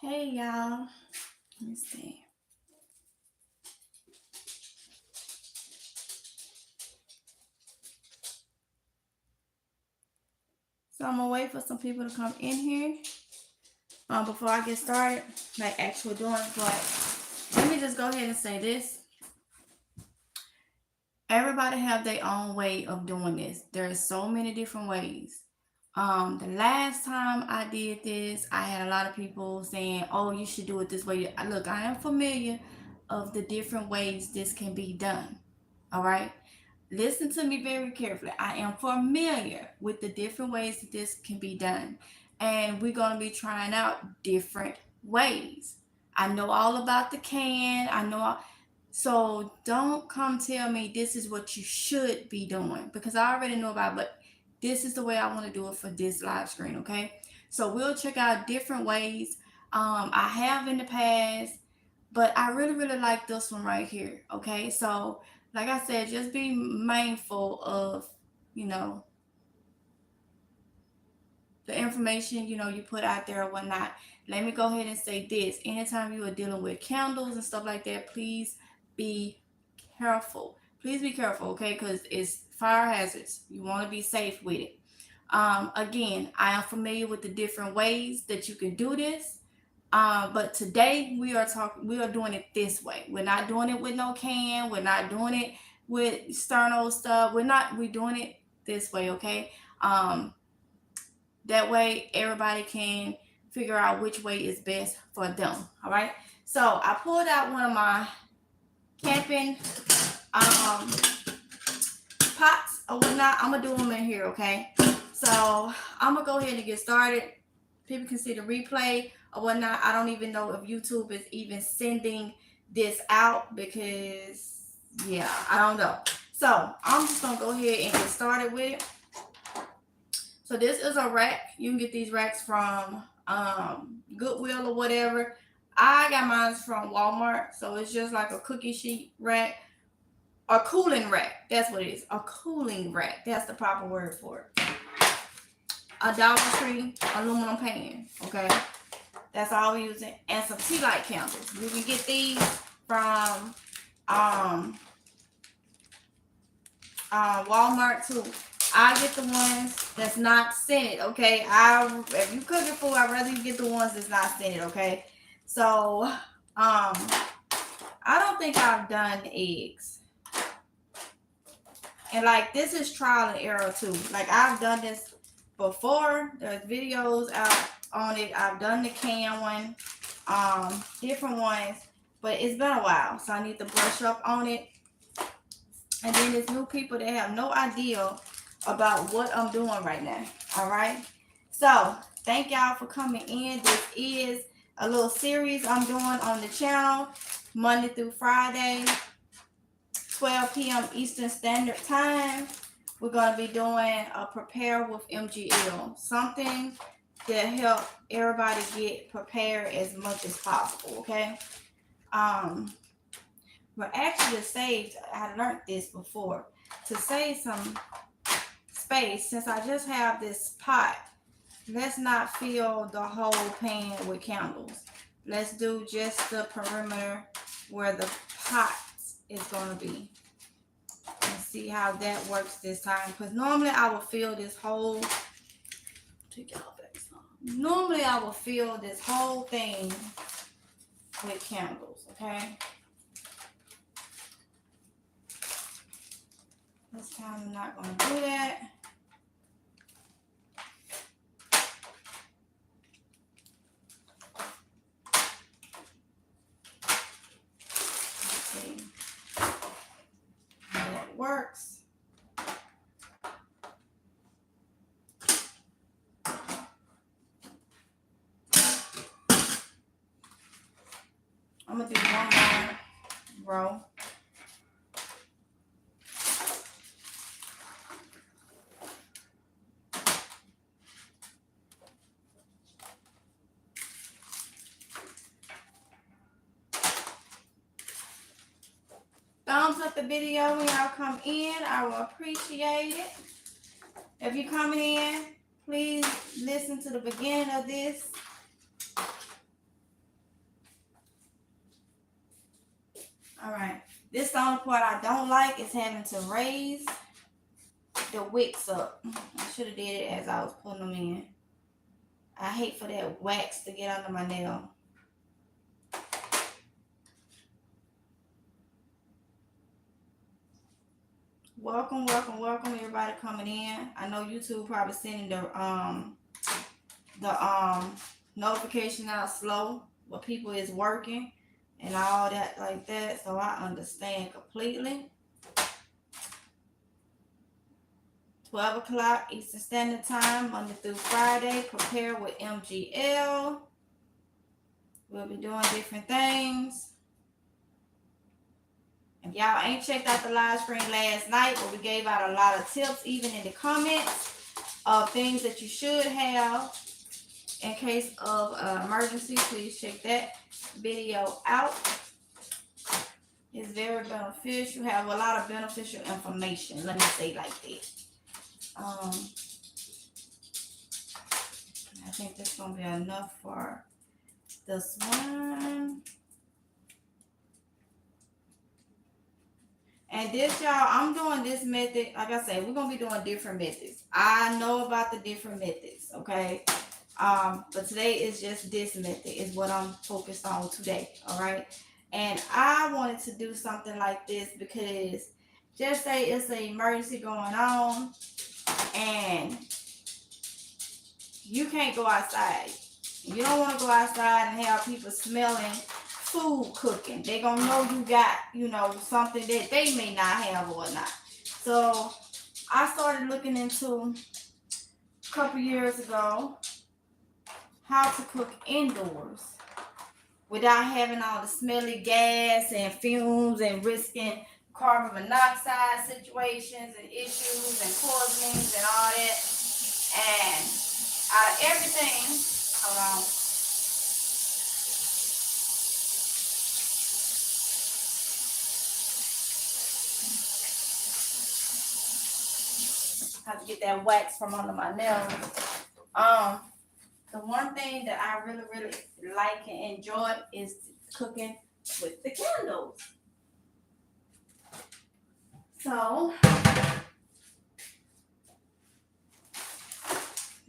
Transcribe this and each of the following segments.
Hey y'all, let me see. So I'm gonna wait for some people to come in here before I get started, like actually doing it. But let me just go ahead and say this. Everybody have their own way of doing this. There's so many different ways. The last time I did this, I had a lot of people saying, "Oh, you should do it this way." Look, I am familiar of the different ways this can be done. All right. Listen to me very carefully. I am familiar with the different ways that this can be done. And we're going to be trying out different ways. I know all about the can. So don't come tell me this is what you should be doing because I already know about it, but this is the way I want to do it for this live screen, okay? So we'll check out different ways. I have in the past, but I really, really like this one right here, okay? So like I said, just be mindful of, you know, the information, you put out there or whatnot. Let me go ahead and say this. Anytime you are dealing with candles and stuff like that, please be careful. Please be careful, okay? Because it's fire hazards. You want to be safe with it. Again, I am familiar with the different ways that you can do this. But today we are doing it this way. We're not doing it with no can. We're not doing it with sterno stuff. We're doing it this way, okay? That way everybody can figure out which way is best for them. All right. So I pulled out one of my camping pots or whatnot. I'm gonna do them in here, okay? So I'm gonna go ahead and get started. People can see the replay or whatnot. I don't even know if YouTube is even sending this out because yeah, I don't know. So I'm just gonna go ahead and get started with it. So this is a rack. You can get these racks from Goodwill or whatever. I got mine from Walmart, so it's just like a cookie sheet rack. A cooling rack. That's what it is. A cooling rack. That's the proper word for it. A Dollar Tree aluminum pan. Okay. That's all we're using. And some tea light candles. You can get these from Walmart too. I get the ones that's not scented, okay? If you cooking food, I'd rather you get the ones that's not scented, okay? So, I don't think I've done eggs. And like this is trial and error too. Like I've done this before. There's videos out on it. I've done the can one, different ones, but it's been a while, so I need to brush up on it. And then there's new people that have no idea about what I'm doing right now. All right. So thank y'all for coming in. This is a little series I'm doing on the channel Monday through Friday, 12 p.m. Eastern Standard Time. We're going to be doing a prepare with MGL, something to help everybody get prepared as much as possible. Okay. But actually to save, I learned this before, to save some space, since I just have this pot, let's not fill the whole pan with candles. Let's do just the perimeter where the pot is going to be. And see how that works this time. Because normally I will fill this whole, normally I will fill this whole thing with candles, okay? This time I'm not going to do that. Let's see how that works. I'm going to do one more row. Thumbs up the video when y'all come in. I will appreciate it. If you're coming in, please listen to the beginning of this. This the only part I don't like is having to raise the wicks up. I should have did it as I was putting them in. I hate for that wax to get under my nail. Welcome, welcome, welcome everybody coming in. I know YouTube probably sending the notification out slow, but people is working and all that like that, so I understand completely. 12 o'clock Eastern Standard Time, Monday through Friday. Prepare with MGL. We'll be doing different things. If y'all ain't checked out the live stream last night, where we gave out a lot of tips, even in the comments, of things that you should have in case of emergency, please check that video out. It's very beneficial. Have a lot of beneficial information. Let me say like that. I think that's gonna be enough for this one. And this, y'all, I'm doing this method. Like I said, we're gonna be doing different methods. I know about the different methods, okay? But today is just this method is what I'm focused on today, all right? And I wanted to do something like this because just say it's an emergency going on and you can't go outside. You don't want to go outside and have people smelling food cooking. They gonna know you got, something that they may not have or not. So I started looking into a couple years ago how to cook indoors without having all the smelly gas and fumes and risking carbon monoxide situations and issues and poisonings and all that. And out of everything, hold on. Have to get that wax from under my nails. The one thing that I really, really like and enjoy is cooking with the candles. So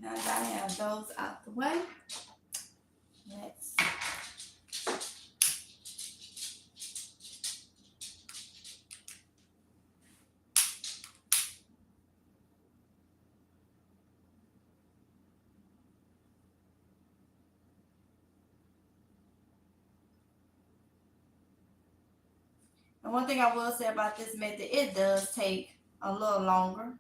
now that I have those out the way, let's and one thing I will say about this method, it does take a little longer,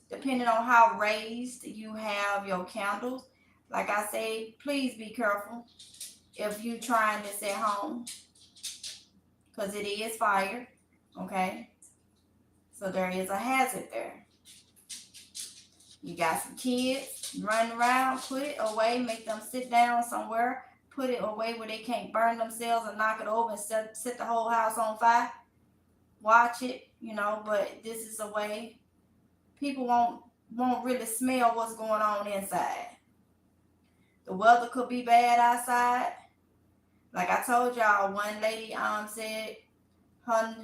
depending on how raised you have your candles. Like I say, please be careful if you're trying this at home, because it is fire, okay? So there is a hazard there. You got some kids running around, put it away, make them sit down somewhere, put it away where they can't burn themselves and knock it over and set the whole house on fire. Watch it, but this is a way people won't really smell what's going on inside. The weather could be bad outside. Like I told y'all, one lady said her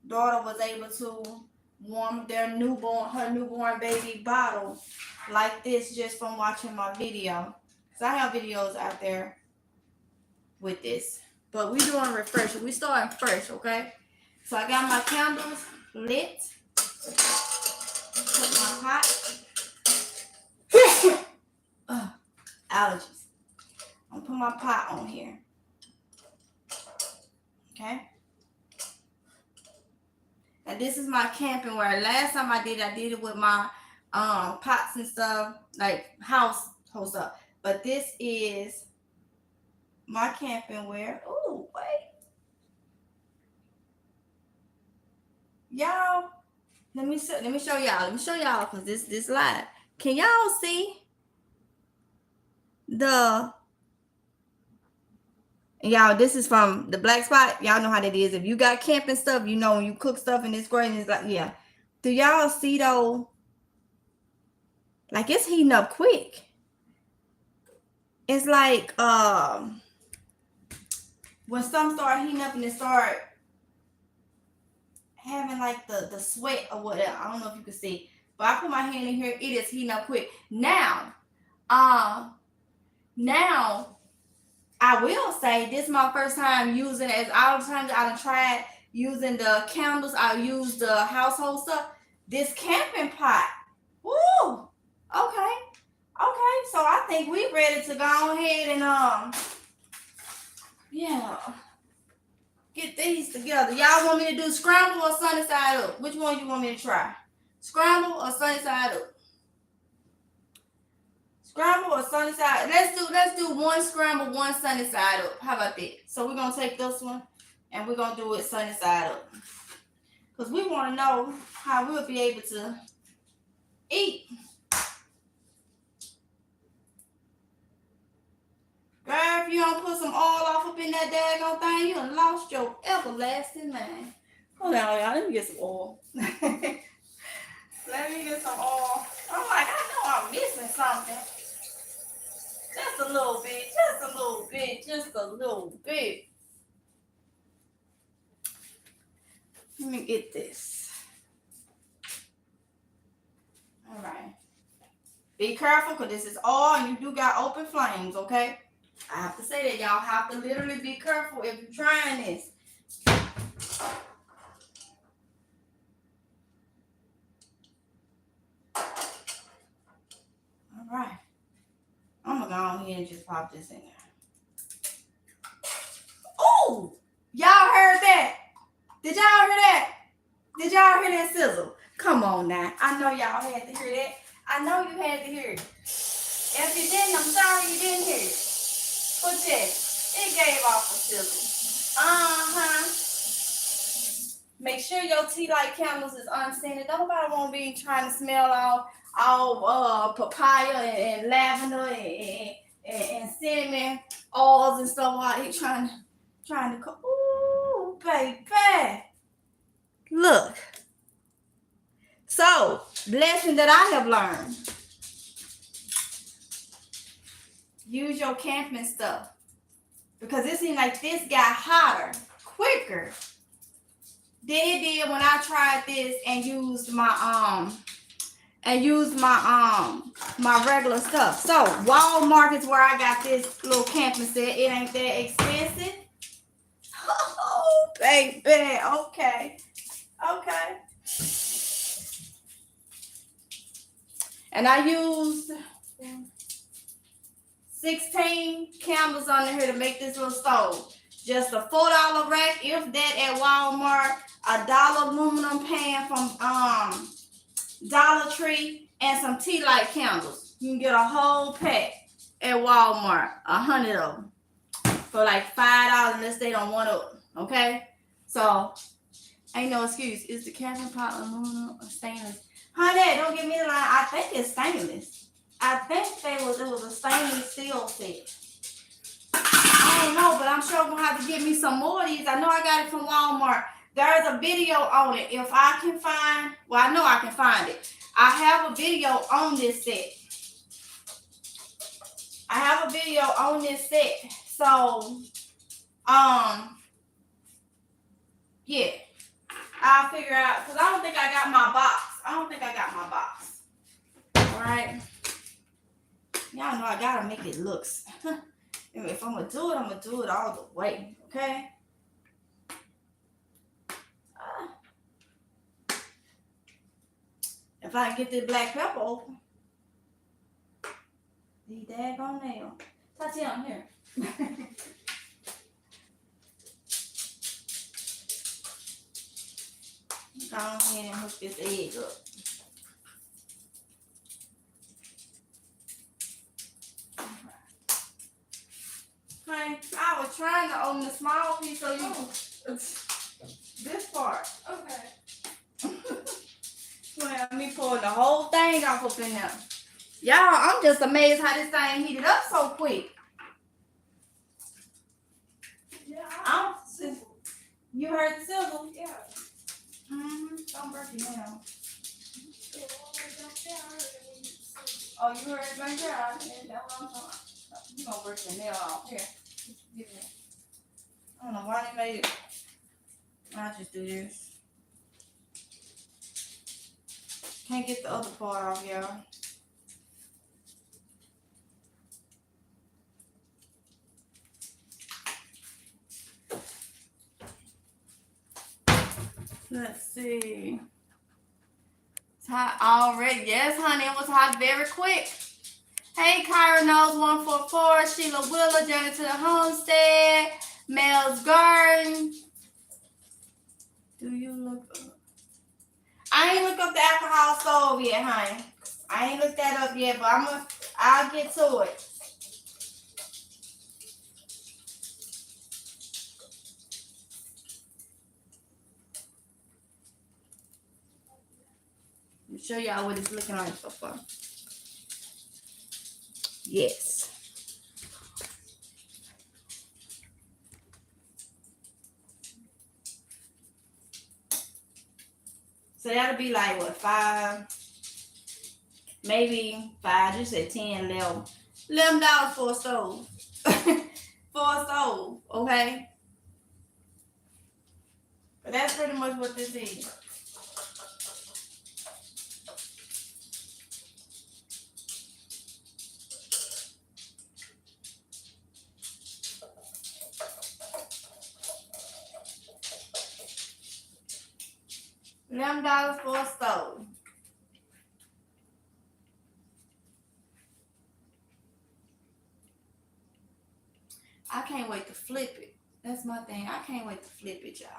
daughter was able to warm her newborn baby bottle like this just from watching my video. So I have videos out there with this. But we doing refresher. We starting fresh, okay? So I got my candles lit. Put my pot. Allergies. I'm gonna put my pot on here. Okay. And this is my camping ware. Last time I did it with my pots and stuff, like household stuff. But this is my camping ware. Oh, wait. Y'all, let me show y'all. Let me show y'all because this live. Can y'all see y'all, this is from the Black Spot. Y'all know how that is. If you got camping stuff, when you cook stuff and it's great and it's like, yeah. Do y'all see though? Like it's heating up quick. It's like when some start heating up and it start having like the sweat or whatever. I don't know if you can see, but I put my hand in here. It is heating up quick. Now, now I will say this is my first time using it. As all the times I done tried using the candles, I use the household stuff. This camping pot. Woo! Okay. Okay. So I think we ready to go ahead and yeah. Get these together. Y'all want me to do scramble or sunny side up? Which one you want me to try? Scramble or sunny side up? Scramble or sunny side? Let's do one scramble, one sunny side up. How about that? So we're gonna take this one and we're gonna do it sunny side up. Because we want to know how we'll be able to eat. Girl, if you don't put some oil off up in that daggone thing, you done lost your everlasting mind. Hold on, y'all. Let me get some oil. Let me get some oil. I'm like, I know I'm missing something. Just a little bit. Just a little bit. Just a little bit. Let me get this. All right. Be careful because this is oil and you do got open flames, okay? I have to say that y'all have to literally be careful if you're trying this. All right. I'm going to go ahead and just pop this in there. Oh! Y'all heard that? Did y'all hear that? Did y'all hear that sizzle? Come on now. I know y'all had to hear that. I know you had to hear it. If you didn't, I'm sorry you didn't hear it. But yeah, it gave off a sizzle. Make sure your tea light candles is unscented. Nobody want to be trying to smell all papaya and lavender and cinnamon oils and stuff while he trying to cook. Ooh, baby. Look. So, lesson that I have learned. Use your camping stuff. Because it seemed like this got hotter quicker than it did when I tried this and used my my regular stuff. So Walmart is where I got this little camping set. It ain't that expensive. Oh, baby. Okay. And I used 16 candles on here to make this little stove. Just a $4 rack, if that, at Walmart. $1 aluminum pan from Dollar Tree, and some tea light candles. You can get a whole pack at Walmart, 100 of them, for like $5 unless they don't want it. Okay, so ain't no excuse. Is the camping pot aluminum or stainless? Honey, don't give me the line. I think it's stainless. I think it was a stainless steel set. I don't know, but I'm sure gonna have to get me some more of these. I know I got it from Walmart. There's a video on it. If I can find, well, I know I can find it. I have a video on this set. So, yeah. I'll figure out, because I don't think I got my box. All right. Y'all know I gotta make it look. If I'm gonna do it all the way. Okay. If I can get this black pepper open. These daggone nails. Tatiana, here. Go ahead and hook this egg up. Okay, I was trying to open the small piece so you this part. Okay. Well, me pulling the whole thing off up in there. Y'all, I'm just amazed how this thing heated up so quick. Yeah, you heard the sizzle? Yeah. Don't break it down. Oh, you heard it right there? That's what I'm talking about. You gonna break your nail off. Here. Give me. I don't know why they made it. I'll just do this. Can't get the other part off, y'all. Let's see. It's hot already. Yes, honey, it was hot very quick. Hey, Kyra Knows 144, Sheila Willer, Journey to the Homestead, Mel's Garden. Do you look up? I ain't look up the alcohol stove yet, honey. I ain't looked that up yet, but I'll get to it. Let me show y'all what it's looking like so far. Yes. So that'll be like, what, 5, maybe 5, you said 10, $11 for a stove. For a stove, okay? But that's pretty much what this is. $11 for a stove. I can't wait to flip it. That's my thing. I can't wait to flip it, y'all.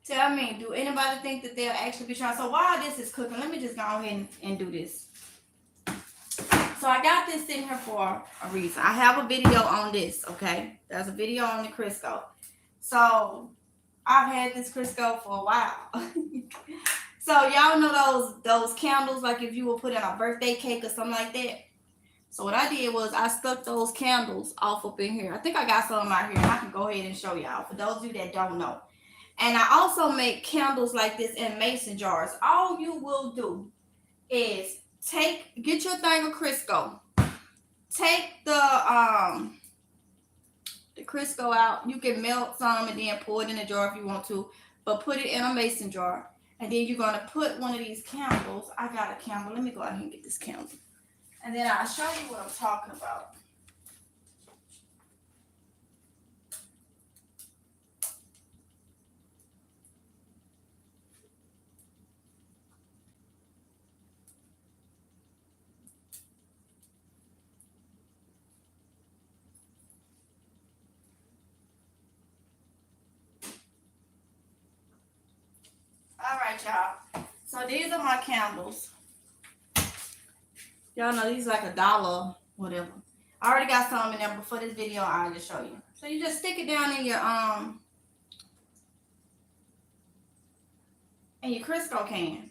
Tell me, do anybody think that they'll actually be trying? So while this is cooking, let me just go ahead and do this. So I got this sitting here for a reason. I have a video on this, okay? There's a video on the Crisco. So I've had this Crisco for a while. So y'all know those candles, like if you were putting a birthday cake or something like that. So what I did was I stuck those candles off up in here. I think I got some out here, and I can go ahead and show y'all for those of you that don't know. And I also make candles like this in mason jars. All you will do is get your thing of Crisco. Take the Crisco out. You can melt some and then pour it in a jar if you want to, but put it in a mason jar. And then you're gonna put one of these candles. I got a candle. Let me go ahead and get this candle. And then I'll show you what I'm talking about. All right, y'all. So these are my candles. Y'all know these are like $1, whatever. I already got some in there, but for this video, I'll just show you. So you just stick it down in your Crisco can.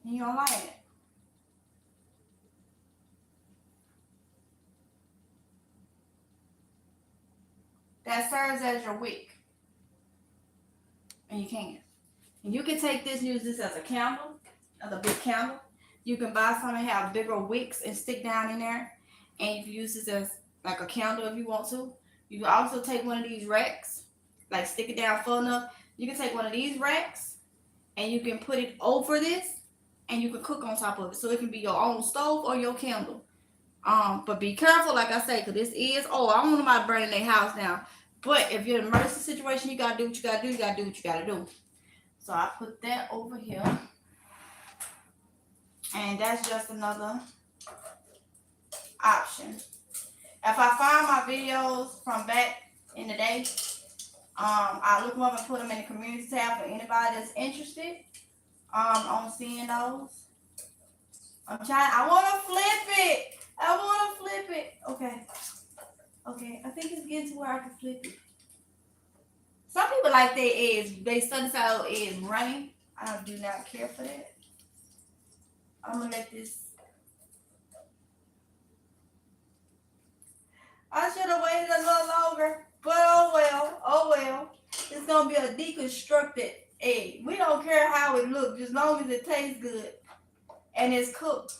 And you'll light it. That serves as your wick. And you can. And you can take this, use this as a candle, as a big candle. You can buy some and have bigger wicks and stick down in there. And you can use this as like a candle if you want to. You can also take one of these racks, like stick it down full enough. You can take one of these racks and you can put it over this and you can cook on top of it. So it can be your own stove or your candle. But be careful, like I say, because this is, I don't want nobody burning their house down. But if you're in an emergency situation, you gotta do what you gotta do. You gotta do what you gotta do. So I put that over here. And that's just another option. If I find my videos from back in the day, I'll look them up and put them in the community tab for anybody that's interested on seeing those. I want to flip it. Okay, I think it's getting to where I can flip it. Some people like their eggs, they sunny side of eggs running. I do not care for that. I'm going to let this. I should have waited a little longer. But oh well, oh well. It's gonna be a deconstructed egg. We don't care how it looks, as long as it tastes good and it's cooked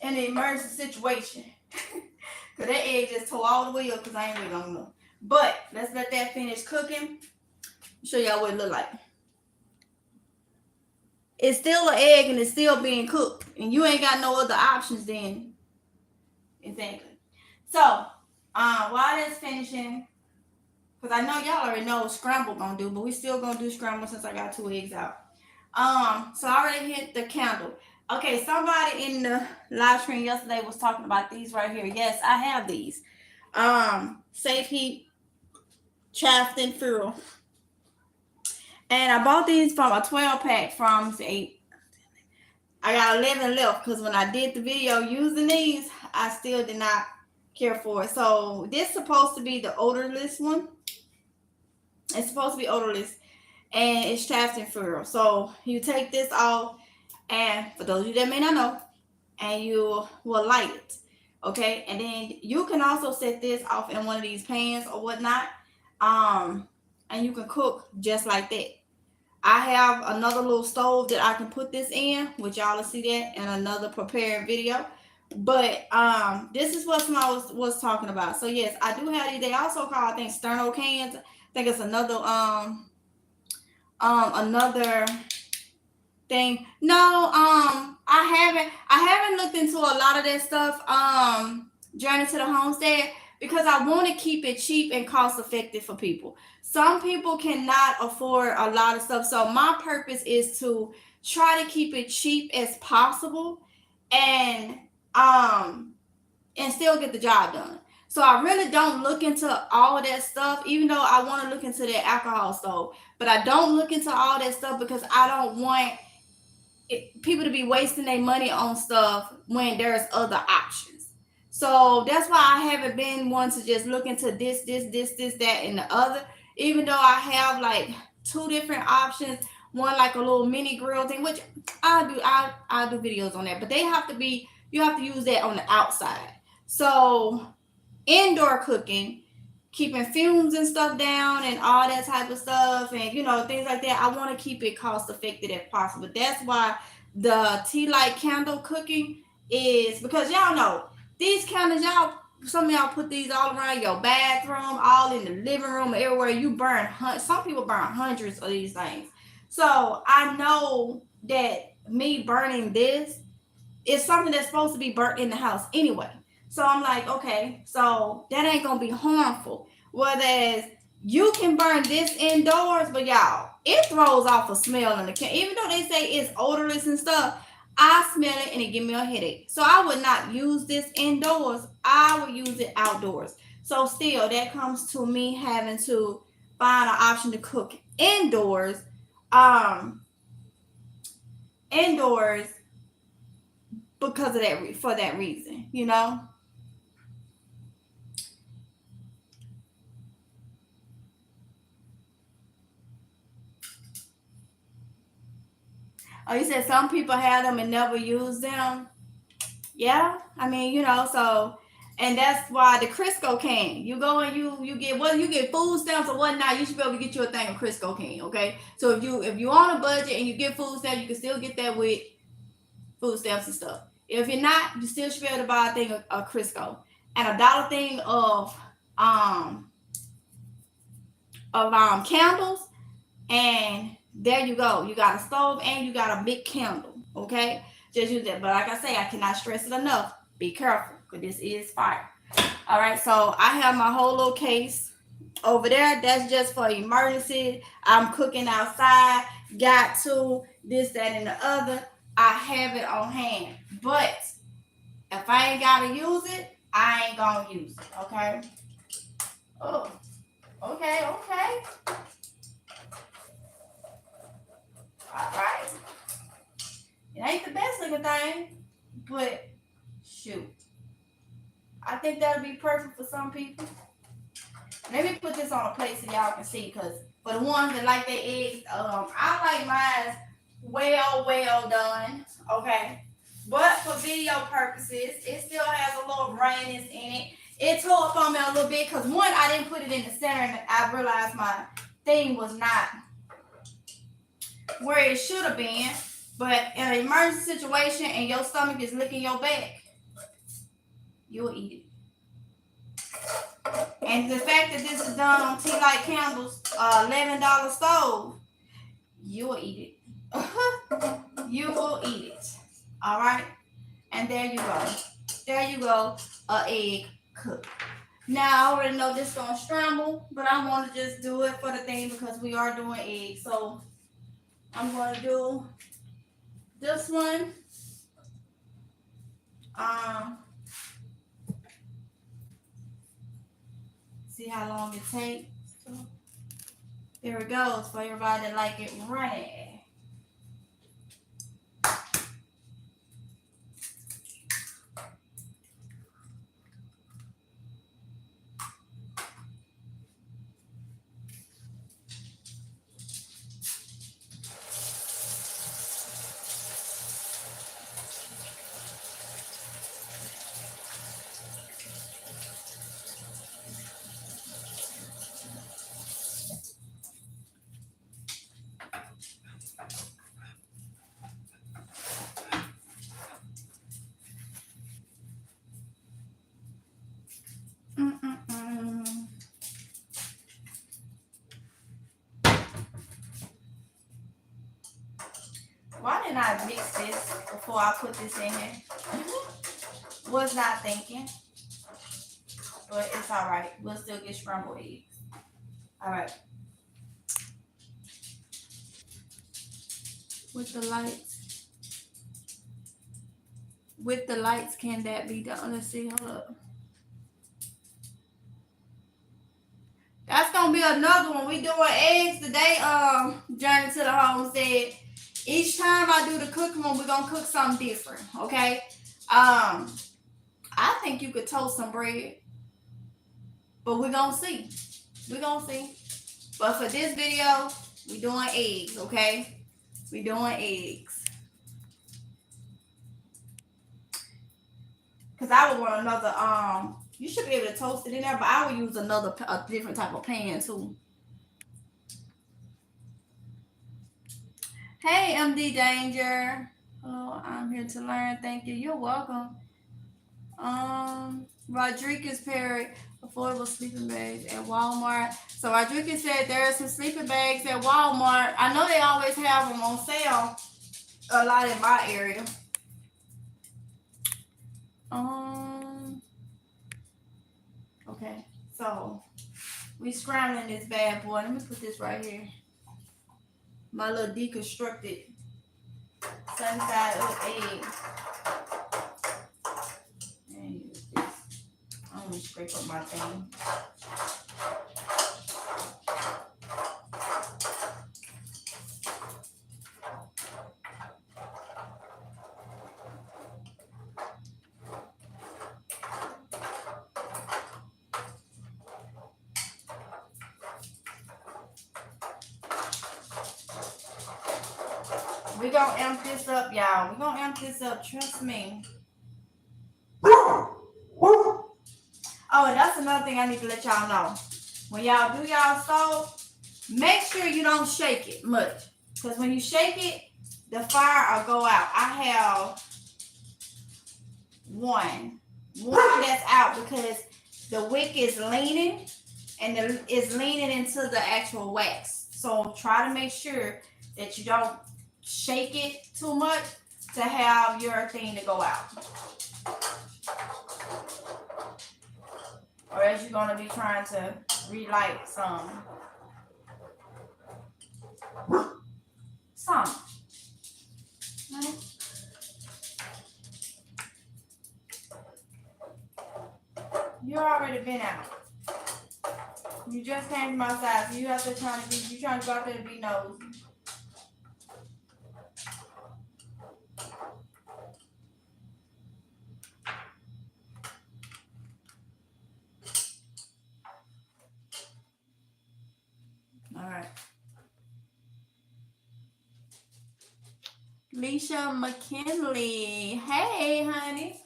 in an emergency situation. Cause that egg just tore all the way up because I ain't really gonna know. But let's let that finish cooking. Show y'all what it look like. It's still an egg and it's still being cooked. And you ain't got no other options then. Exactly. So, while that's finishing, because I know y'all already know what scramble gonna do, but we still gonna do scramble since I got 2 eggs out. So I already hit the candle. Okay, somebody in the live stream yesterday was talking about these right here. Yes, I have these. Safe heat chaffed and furrow. And I bought these from a 12 pack from 8. I got 11 left because when I did the video using these, I still did not care for it. So this is supposed to be the odorless one. It's supposed to be odorless. And it's chaffed and furrow. So you take this off, and for those of you that may not know, and you will light it. Okay, and then you can also set this off in one of these pans or whatnot. And you can cook just like that. I have another little stove that I can put this in, which y'all will see that in another prepared video. But this is what somebody was talking about. So yes, I do have these. They also call, I think, sterno cans. I think it's another another thing. No, I haven't looked into a lot of that stuff Journey to the Homestead, because I want to keep it cheap and cost effective for people. Some people cannot afford a lot of stuff, so my purpose is to try to keep it cheap as possible and still get the job done. So I really don't look into all of that stuff, even though I want to look into that alcohol stove. But I don't look into all that stuff because I don't want people to be wasting their money on stuff when there's other options. So that's why I haven't been one to just look into this, that, and the other. Even though I have like 2 different options, one like a little mini grill thing, which I do videos on that. But they have to be, you have to use that on the outside. So indoor cooking, keeping fumes and stuff down and all that type of stuff, and things like that, I want to keep it cost effective if possible. That's why the tea light candle cooking is, because y'all know these candles, some of y'all put these all around your bathroom, all in the living room, everywhere. You burn, some people burn hundreds of these things. So I know that me burning this is something that's supposed to be burnt in the house anyway. So I'm like, okay, so that ain't gonna be harmful. Whereas you can burn this indoors, but y'all, it throws off a smell in the can. Even though they say it's odorless and stuff, I smell it and it gives me a headache. So I would not use this indoors. I would use it outdoors. So still, that comes to me having to find an option to cook indoors. Indoors because of that, for that reason, Oh, you said some people had them and never used them. Yeah, I mean, so, and that's why the Crisco can. You go and you get, whether you get food stamps or whatnot, you should be able to get you a thing of Crisco can. Okay, so if you on a budget and you get food stamps, you can still get that with food stamps and stuff. If you're not, you still should be able to buy a thing of Crisco and $1 thing of candles, and there you go. You got a stove and you got a big candle. Okay, just use that. But like I say, I cannot stress it enough. Be careful, because this is fire. All right, so I have my whole little case over there. That's just for emergency. I'm cooking outside. Got to this, that, and the other. I have it on hand. But if I ain't gotta use it, I ain't gonna use it. Okay. Oh. Okay. All right. It ain't the best looking thing, but shoot, I think that'll be perfect for some people. Let me put this on a plate so y'all can see, because for the ones that like their eggs, I like mine well done. Okay, but for video purposes, it still has a little runniness in it. It tore up on me a little bit because one, I didn't put it in the center and I realized my thing was not where it should have been. But in an emergency situation and your stomach is licking your back, you'll eat it. And the fact that this is done on Tea Light Candles, $11 stove, you'll eat it. You will eat it. All right? And there you go. There you go. A egg cooked. Now, I already know this is going to scramble, but I want to just do it for the thing because we are doing eggs. So, I'm going to do this one. See how long it takes. So, there it goes for everybody that like it runny. Why didn't I mix this before I put this in here? Was not thinking. But it's alright. We'll still get scrambled eggs. Alright. With the lights. With the lights, can that be done? Let's see. Hold up. That's gonna be another one. We doing eggs today. Journey to the Homestead. Each time I do the cooking one, we're gonna cook something different. Okay. I think you could toast some bread. But we're gonna see. We're gonna see. But for this video, we doing eggs, okay? We doing eggs. Cause I would want another you should be able to toast it in there, but I would use a different type of pan too. Hey, MD Danger. Hello, I'm here to learn. Thank you. You're welcome. Rodriguez Perry, affordable sleeping bags at Walmart. So Rodriguez said there are some sleeping bags at Walmart. I know they always have them on sale a lot in my area. Okay, so we scrambling this bad boy. Let me put this right here. My little deconstructed sunny side up egg. And use this. I'm gonna scrape up my thing. We're gonna amp this up, y'all. We're gonna amp this up, trust me. Oh, and that's another thing I need to let y'all know. When y'all do y'all stove, make sure you don't shake it much. Because when you shake it, the fire will go out. I have one that's out because the wick is leaning and it's leaning into the actual wax. So try to make sure that you don't shake it too much to have your thing to go out. Or else you're going to be trying to relight some. You already been out. You just came from outside, so you have to trying to go out there to be nosy. Leisha McKinley. Hey, honey.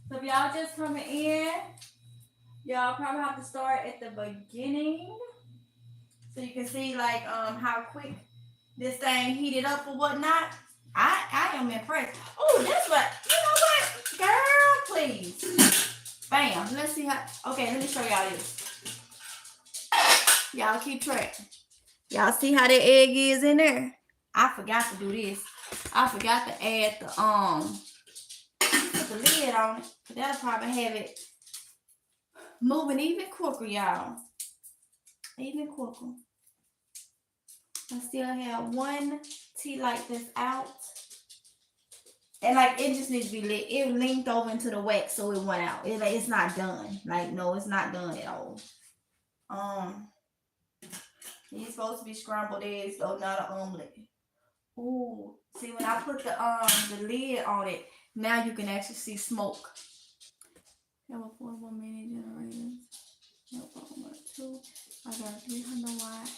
So if y'all just coming in, Y'all probably have to start at the beginning so you can see like how quick this thing heated up or whatnot. I am impressed. Oh, that's what you know what? Girl, please. Bam. Let's see how okay, let me show y'all this. Y'all keep track. Y'all see how that egg is in there? I forgot to do this. I forgot to add the put the lid on it. That'll probably have it moving even quicker, y'all. Even quicker. I still have one tea light that's out. And like it just needs to be lit. It linked over into the wax so it went out. It's not done. Like no, it's not done at all. These supposed to be scrambled eggs though, not an omelet. Ooh, see when I put the lid on it, now you can actually see smoke. Have a 41 minute generators. No, 2. I got a 300 watt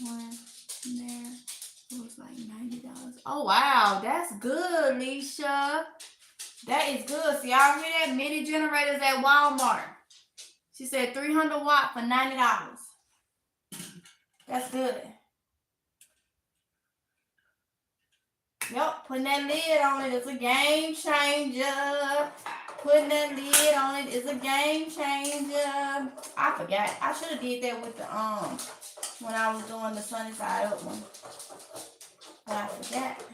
one in there. It was like $90. Oh wow, that's good, Leisha. That is good. See, y'all hear that? Mini generators at Walmart. She said 300 watt for $90. That's good. Yep, putting that lid on it is a game changer. Putting that lid on it is a game changer. I forgot. I should have did that with the when I was doing the sunny side up one. But I forgot.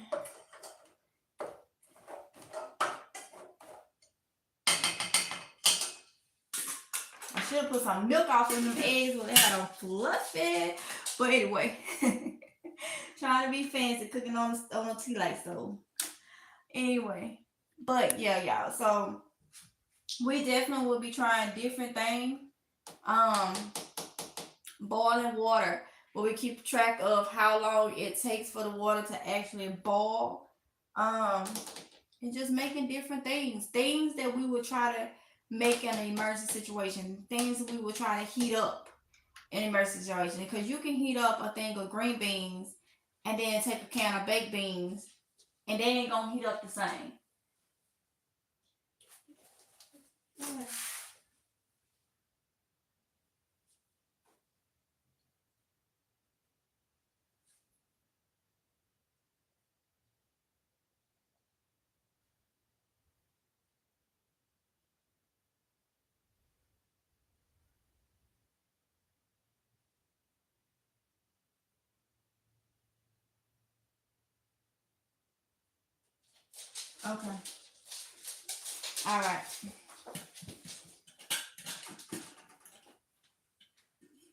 I should have put some milk off in them eggs when they had them fluffy. But anyway, trying to be fancy, cooking on a tea light stove. Anyway, but yeah, y'all. So we definitely will be trying different things. Boiling water, where we keep track of how long it takes for the water to actually boil. And just making different things that we would try to make in an emergency situation, things that we would try to heat up in an emergency situation. Because you can heat up a thing of green beans and then take a can of baked beans, and they ain't gonna heat up the same. Okay. All right.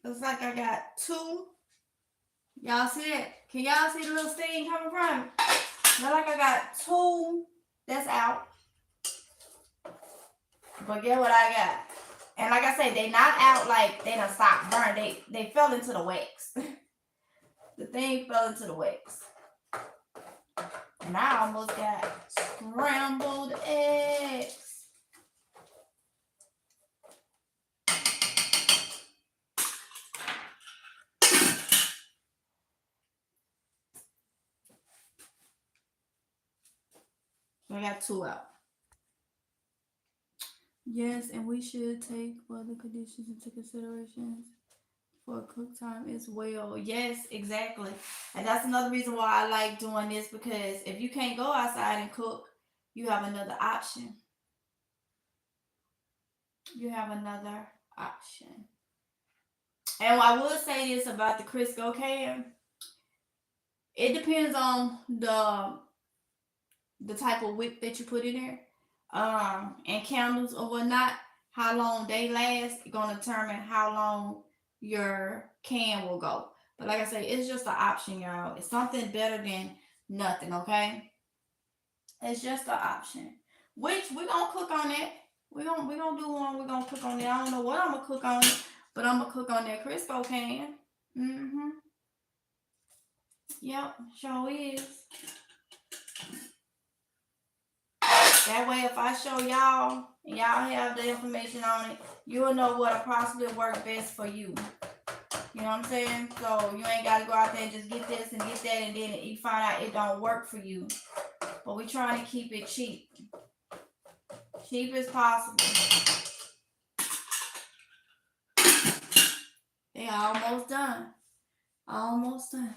Looks like I got 2. Y'all see it? Can y'all see the little steam coming from it? Looks like I got 2 that's out. But get what I got. And like I said, they not out like they done stopped burning. They fell into the wax. The thing fell into the wax. And I almost got scrambled eggs. I got 2 out. Yes, and we should take weather conditions into consideration for cook time as well. Yes, exactly. And that's another reason why I like doing this, because if you can't go outside and cook, you have another option. You have another option. And I will say this about the Crisco can. It depends on the type of wick that you put in there. And candles or whatnot, how long they last, gonna determine how long your can will go. But like I say, it's just an option, y'all. It's something better than nothing, okay? It's just an option. Which we're gonna cook on it. We're gonna do one, we're gonna cook on it. I don't know what I'm gonna cook on it, but I'm gonna cook on that Crisco can. Yep, sure is. That way, if I show y'all and y'all have the information on it, you'll know what possibly work best for you. You know what I'm saying? So you ain't got to go out there and just get this and get that, and then you find out it don't work for you. But we're trying to keep it cheap. Cheap as possible. They almost done. Almost done.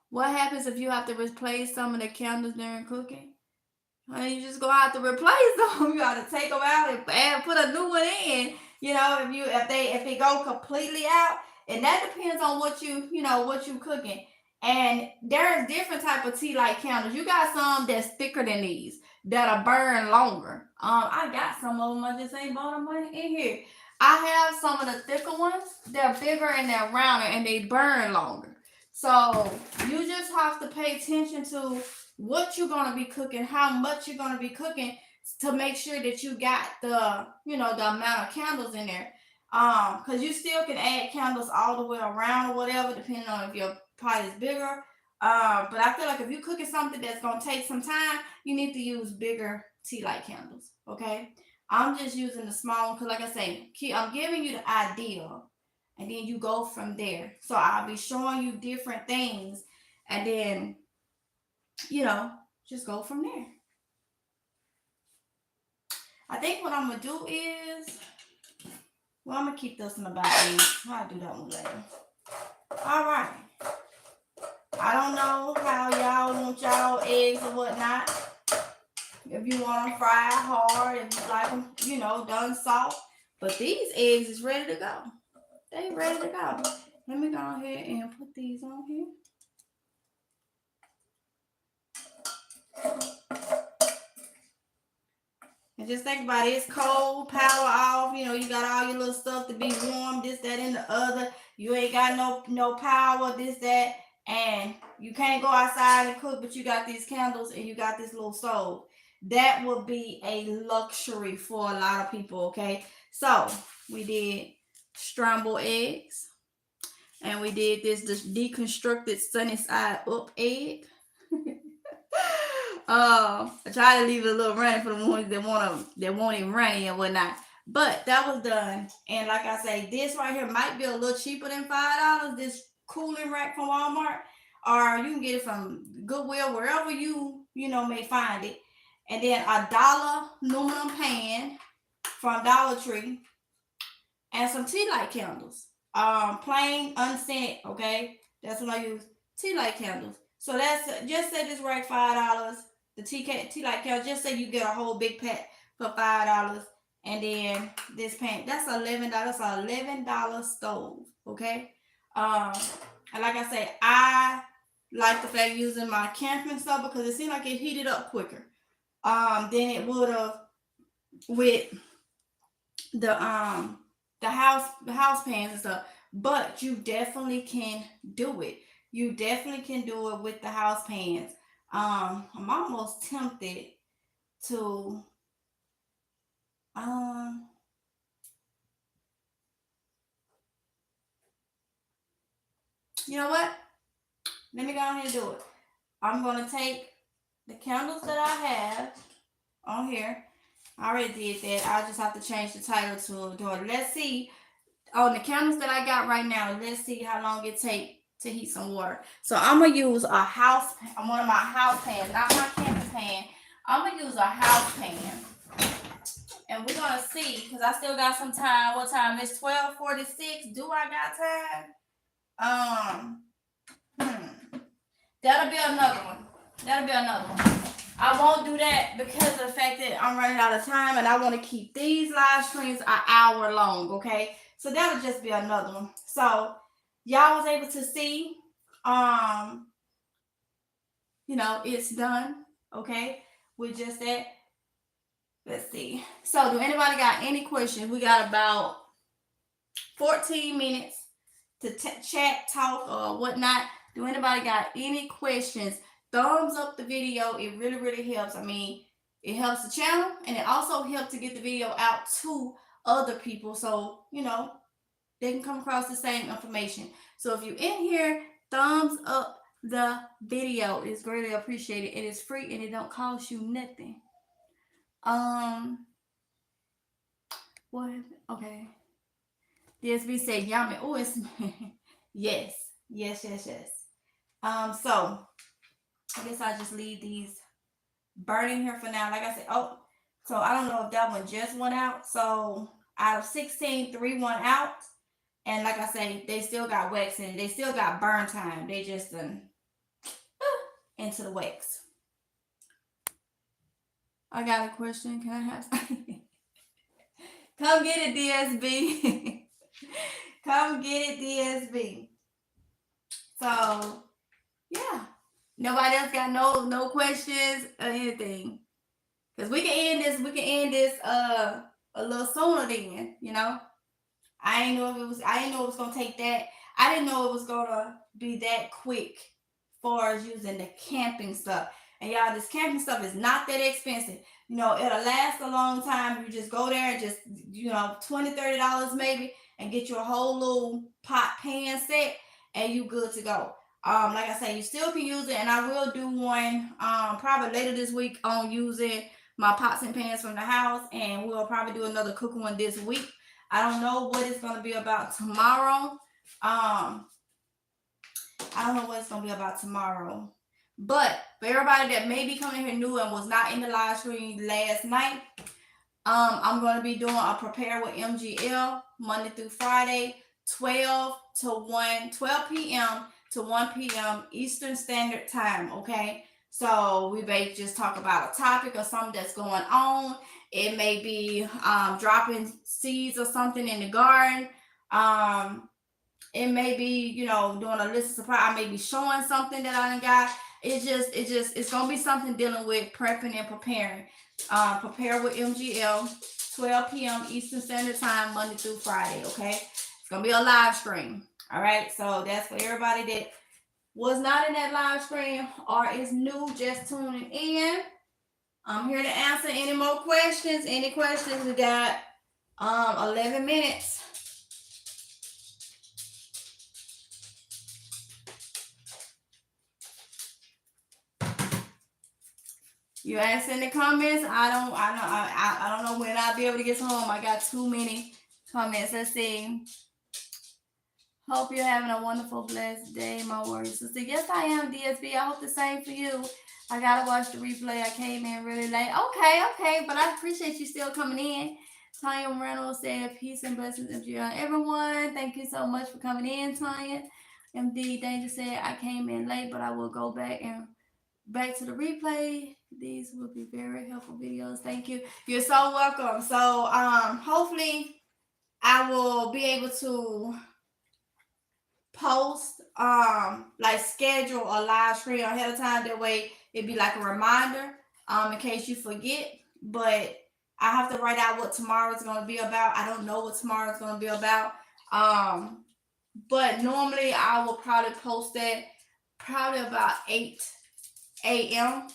What happens if you have to replace some of the candles during cooking? You just go out to replace them. You got to take them out and put a new one in. You know, if they go completely out, and that depends on what what you cooking. And there's different type of tea light candles. You got some that's thicker than these that'll burn longer. I got some of them. I just ain't bought them in here. I have some of the thicker ones. They're bigger and they're rounder and they burn longer. So you just have to pay attention to what you're going to be cooking, how much you're going to be cooking to make sure that you got the amount of candles in there. Because you still can add candles all the way around or whatever, depending on if your pot is bigger. But I feel like if you're cooking something that's going to take some time, you need to use bigger tea light candles. Okay. I'm just using the small one because, like I say, I'm giving you the idea, and then you go from there. So I'll be showing you different things, and then just go from there. I think what I'm gonna do is, I'm gonna keep this in the back. I'll do that one later. All right. I don't know how y'all want y'all eggs or whatnot. If you want them fried hard, if you like them, done soft. But these eggs is ready to go. They ready to go. Let me go ahead and put these on here. And just think about it. It's cold, power off. You got all your little stuff to be warm, this, that, and the other. You ain't got no power, this, that. And you can't go outside and cook, but you got these candles and you got this little stove. That would be a luxury for a lot of people, okay? So, we did scrambled eggs. And we did this deconstructed sunny side up egg. I try to leave it a little runny for the ones that want it runny and whatnot. But that was done. And like I say, this right here might be a little cheaper than $5. This cooling rack from Walmart, or you can get it from Goodwill, wherever you may find it. And then $1 aluminum pan from Dollar Tree, and some tea light candles. Plain unscented. Okay, that's what I use. Tea light candles. So that's just say this rack $5. The tea light candles. Just say you get a whole big pack for $5, and then this pan that's $11. That's an $11 stove. Okay. And like I say, I like the fact using my camping stuff because it seemed like it heated up quicker than it would have with the house pans and stuff. But you definitely can do it. You definitely can do it with the house pans. I'm almost tempted to you know what? Let me go ahead and do it. I'm gonna take the candles that I have on here. I already did that. I just have to change the title to do it. Let's see. On the candles that I got right now, let's see how long it takes to heat some water. So I'm gonna use one of my house pans, not my camping pan. I'm gonna use a house pan, and we're gonna see because I still got some time. What time? It's 12:46. Do I got time? That'll be another one. I won't do that because of the fact that I'm running out of time, and I want to keep these live streams an hour long. Okay. So that'll just be another one. So y'all was able to see, it's done. Okay, with just that. Let's see. So do anybody got any questions? We got about 14 minutes to chat, talk, or whatnot. Do anybody got any questions? Thumbs up the video. It really, really helps. I mean, it helps the channel, and it also helps to get the video out to other people, so they can come across the same information. So if you're in here, thumbs up the video. It's greatly appreciated. It is free and it don't cost you nothing. What? Okay. DSB said yummy. Oh, it's yes. So I guess I'll just leave these burning here for now. Like I said, So I don't know if that one just went out. So out of 16, 3 went out. And like I say, they still got wax in it. They still got burn time. They just into the wax. I got a question. Can I have come get it, DSB. Come get it, DSB. So yeah. Nobody else got no questions or anything. Cause we can end this a little sooner then, you know. I didn't know it was gonna take that. I didn't know it was gonna be that quick far as using the camping stuff. And y'all, this camping stuff is not that expensive. You know, it'll last a long time. You just go there and just, $20, $30 maybe, and get you a whole little pot pan set, and you good to go. Like I say, you still can use it, and I will do one probably later this week on using my pots and pans from the house, and we'll probably do another cooking one this week. I don't know what it's going to be about tomorrow. I don't know what it's going to be about tomorrow. But for everybody that may be coming here new and was not in the live stream last night, I'm going to be doing a Prepare with MGL Monday through Friday, 12 p.m. to 1 p.m. Eastern Standard Time, okay? So we may just talk about a topic or something that's going on. It may be dropping seeds or something in the garden. It may be, doing a list of surprise. I may be showing something that I done got. It's gonna be something dealing with prepping and preparing. Prepare with MGL, 12 p.m. Eastern Standard Time, Monday through Friday. Okay, it's gonna be a live stream. All right, so that's for everybody that was not in that live stream or is new, just tuning in. I'm here to answer any more questions. Any questions? We got 11 minutes. You ask in the comments. I don't know when I'll be able to get home. I got too many comments. Let's see. Hope you're having a wonderful, blessed day, my warrior sister. Yes, I am, DSB. I hope the same for you. I gotta watch the replay. I came in really late. Okay, but I appreciate you still coming in. Tanya Reynolds said, peace and blessings to everyone. Thank you so much for coming in, Tanya. MD Danger said, I came in late, but I will go back to the replay. These will be very helpful videos. Thank you. You're so welcome. So hopefully I will be able to post like schedule a live stream ahead of time. That way it'd be like a reminder in case you forget. But I have to write out what tomorrow is going to be about. I don't know what tomorrow is going to be about. But normally I will probably post that probably about 8 a.m.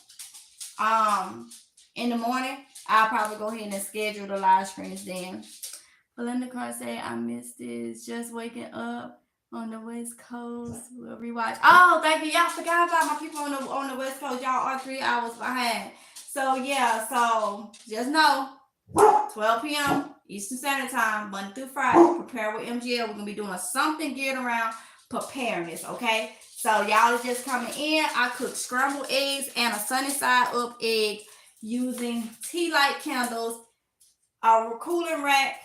In the morning. I'll probably go ahead and schedule the live streams then. Belinda Carr said, I missed this. Just waking up on the West Coast. We'll rewatch. Oh, thank you. Y'all forgot about my people on the West Coast. Y'all are 3 hours behind. So yeah, so just know 12 p.m. Eastern Standard Time, Monday through Friday. Prepare with MGL. We're gonna be doing something geared around preparedness, okay? So y'all are just coming in. I cooked scrambled eggs and a sunny side up egg using tea light candles, a cooling rack,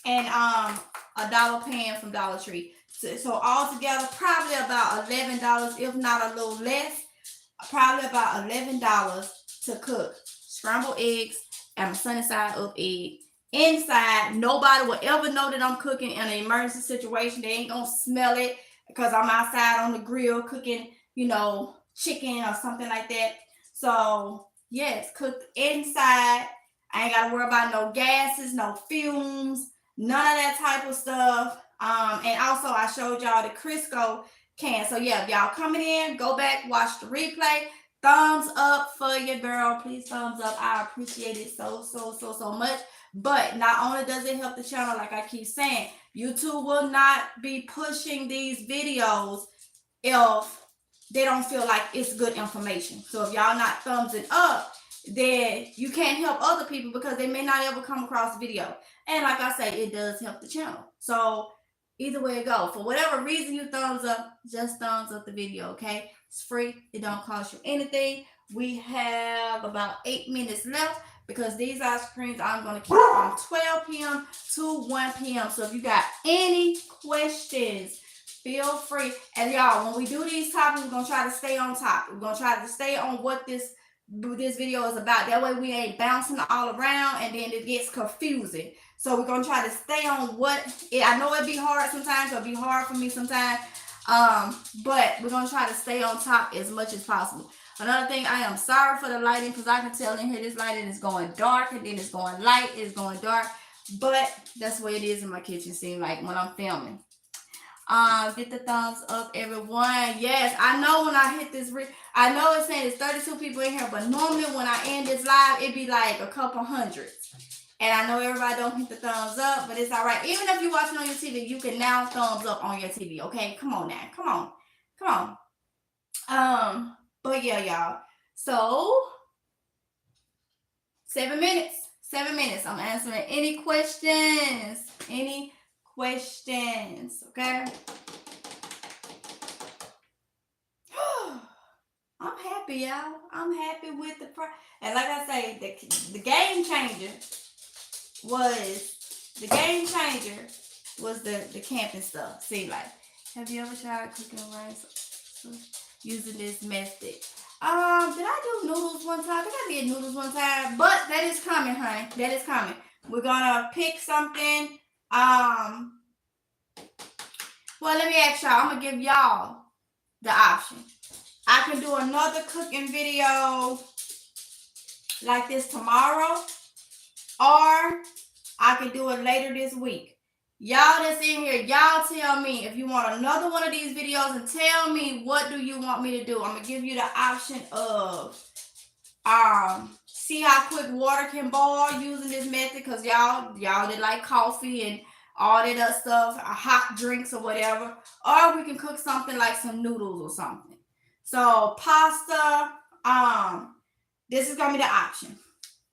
and a dollar pan from Dollar Tree. So all together, probably about $11, if not a little less. Probably about $11 to cook scrambled eggs and a sunny side up egg. Inside, nobody will ever know that I'm cooking in an emergency situation. They ain't gonna smell it because I'm outside on the grill cooking, chicken or something like that. So yes, cooked inside. I ain't gotta worry about no gases, no fumes, none of that type of stuff. And also I showed y'all the Crisco can. So yeah, if y'all coming in, go back, watch the replay. Thumbs up for your girl. Please thumbs up. I appreciate it so much. But not only does it help the channel, like I keep saying, YouTube will not be pushing these videos if they don't feel like it's good information. So if y'all not thumbs it up, then you can't help other people because they may not ever come across the video. And like I say, it does help the channel. So either way it go, for whatever reason you thumbs up, just thumbs up the video, okay? It's free. It don't cost you anything. We have about 8 minutes left because these ice creams I'm going to keep from 12 p.m. to 1 p.m. So if you got any questions, feel free. And y'all, when we do these topics, we're going to try to stay on topic. We're going to try to stay on what this video is about. That way we ain't bouncing all around and then it gets confusing. So we're going to try to stay on I know it'd be hard sometimes. It'll be hard for me sometimes. But we're going to try to stay on top as much as possible. Another thing, I am sorry for the lighting, because I can tell in here this lighting is going dark and then it's going light, it's going dark. But that's the way it is in my kitchen, seem like, when I'm filming. Get the thumbs up, everyone. Yes, I know when I hit this, I know it's saying it's 32 people in here, but normally when I end this live, it'd be like a couple hundreds. And I know everybody don't hit the thumbs up, but it's all right. Even if you're watching on your TV, you can now thumbs up on your TV, okay? Come on now. Come on. But yeah, y'all. So, 7 minutes. 7 minutes. I'm answering any questions. Okay? I'm happy, y'all. I'm happy with the price. And like I say, the game changer was the camping stuff. See, like, have you ever tried cooking rice using this method? Did I do noodles one time? I think I did noodles one time, but that is coming, honey. That is coming. We're gonna pick something. Well, let me ask y'all. I'm gonna give y'all the option. I can do another cooking video like this tomorrow, or I can do it later this week. Y'all that's in here, y'all tell me if you want another one of these videos, and tell me what do you want me to do. I'm going to give you the option of see how quick water can boil using this method, because y'all that like coffee and all that other stuff, hot drinks or whatever. Or we can cook something like some noodles or something. So pasta, this is going to be the option.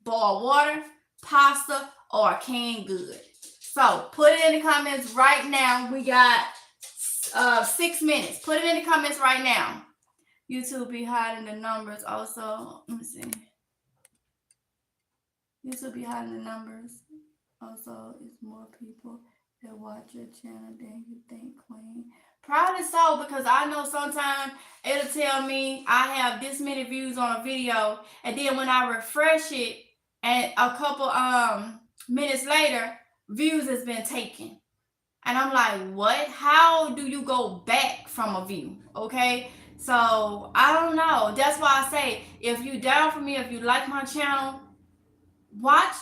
Boil water, pasta, or canned good. So put it in the comments right now. We got 6 minutes. Put it in the comments right now. YouTube be hiding the numbers also. Let me see. YouTube be hiding the numbers. Also, it's more people that watch your channel than you think, Queen. Probably so, because I know sometimes it'll tell me I have this many views on a video, and then when I refresh it, and a couple minutes later, views has been taken. And I'm like, what? How do you go back from a view? Okay? So, I don't know. That's why I say, if you down for me, if you like my channel, watch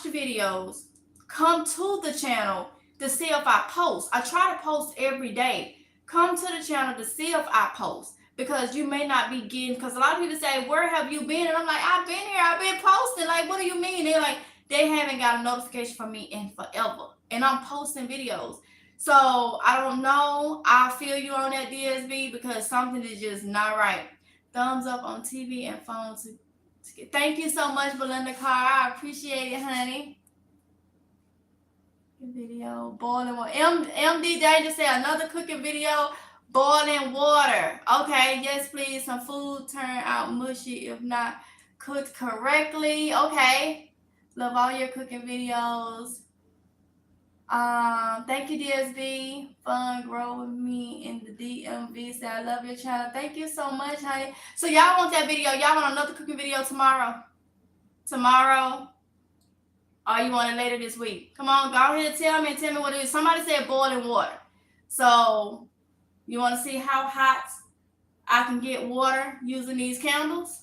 the videos, come to the channel to see if I post. I try to post every day. Come to the channel to see if I post, because you may not be getting, because a lot of people say, where have you been? And I'm like, I've been here, I've been posting. Like, what do you mean? They're like, they haven't got a notification from me in forever, and I'm posting videos. So I don't know. I feel you on that, DSB, because something is just not right. Thumbs up on TV and phone thank you so much, Belinda Carr. I appreciate it, honey. Video, boiling water. MD Danger said another cooking video, boiling water. Okay, yes, please. Some food turn out mushy if not cooked correctly. Okay. Love all your cooking videos. Thank you, DSB. Fun, grow with me in the DMV. Say I love your channel. Thank you so much, honey. So y'all want that video? Y'all want another cooking video tomorrow? Or you want it later this week? Come on, go ahead and tell me what it is. Somebody said boiling water. So you want to see how hot I can get water using these candles?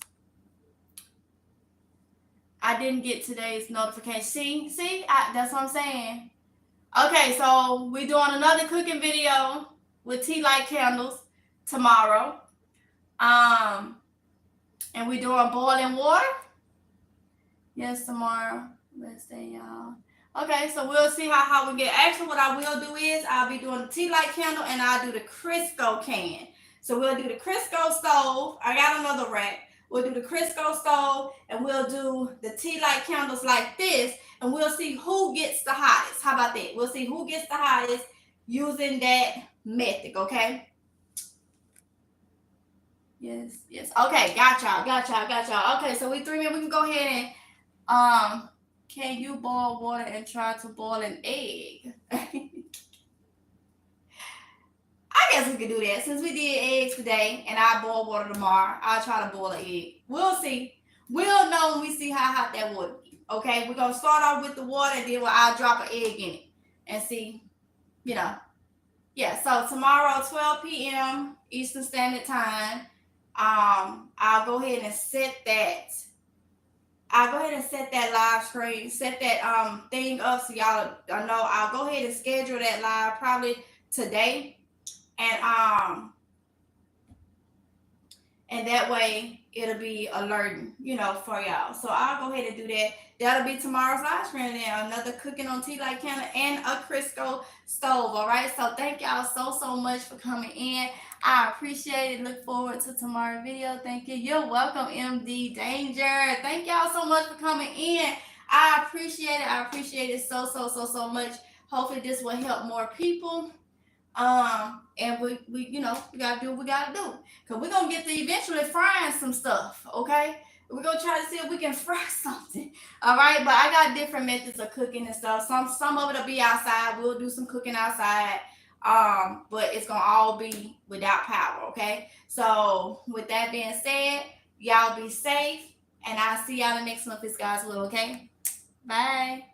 I didn't get today's notification. See, that's what I'm saying. Okay, so we're doing another cooking video with tea light candles tomorrow. And we're doing boiling water. Yes, tomorrow. Let's say, y'all. Okay, so we'll see how we get. Actually, what I will do is I'll be doing the tea light candle, and I'll do the Crisco can. So we'll do the Crisco stove. I got another rack. We'll do the Crisco stove, and we'll do the tea light candles like this, and we'll see who gets the hottest. How about that? We'll see who gets the hottest using that method, okay? Yes. Okay, got y'all. Okay, so we 3 minutes. We can go ahead Um, can you boil water and try to boil an egg? I guess we could do that. Since we did eggs today and I boil water tomorrow, I'll try to boil an egg. We'll see. We'll know when we see how hot that water is. Okay, we're gonna start off with the water and then I'll drop an egg in it and see, you know. Yeah, so tomorrow, 12 p.m. Eastern Standard Time. I'll go ahead and set that. I'll go ahead and set that live screen, set that thing up so y'all know. I'll go ahead and schedule that live probably today. And that way it'll be alerting, for y'all. So I'll go ahead and do that. That'll be tomorrow's live stream and another cooking on tea light counter and a Crisco stove. All right. So thank y'all so much for coming in. I appreciate it. Look forward to tomorrow's video. Thank you. You're welcome, MD Danger. Thank y'all so much for coming in. I appreciate it. I appreciate it so much. Hopefully this will help more people. And we gotta do what we gotta do. Cause we're gonna get to eventually frying some stuff, okay? We're gonna try to see if we can fry something. All right, but I got different methods of cooking and stuff. Some of it'll be outside. We'll do some cooking outside. But it's gonna all be without power, okay? So with that being said, y'all be safe, and I'll see y'all in the next one if it's God's will, okay? Bye.